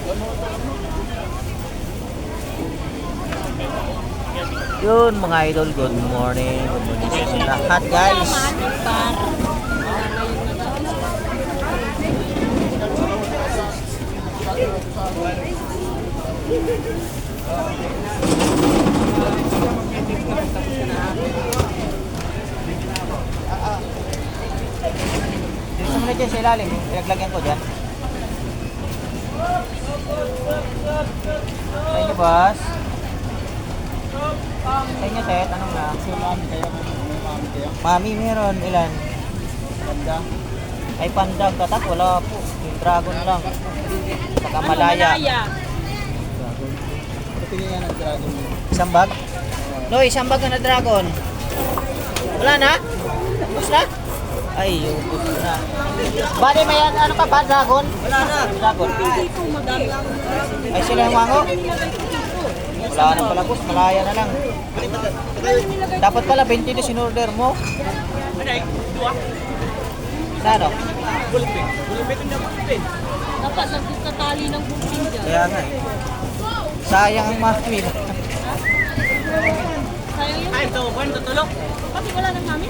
Yun mga idol, good morning. Good morning sa inyo lahat guys. Dito sa muna dyan sa ilalim, ilaglagyan ko dyan. Sa inyo boss. Sa inyo Tet, anong na? Mami meron, ilan? Panda. Ay panda, tatak, wala po. Yung dragon lang. Saka malaya. Isang bag? No, isang bag na dragon. Wala na? Ubus na? Ay, ubus na. Bali may ano ka ba, dragon? Wala na. Dragon. Ay sila yung wango? Wala na pala boss, malaya na lang. Dapat pala 20 na sinorder mo. Na ano? Bulipin. Bulipin na bulipin. Dapat nagtatali ng bulipin dyan. Kaya nga eh. Sayang ang mahal. Sayang yun. Ay, ito, buwan, tutulog. Pati wala nang namin.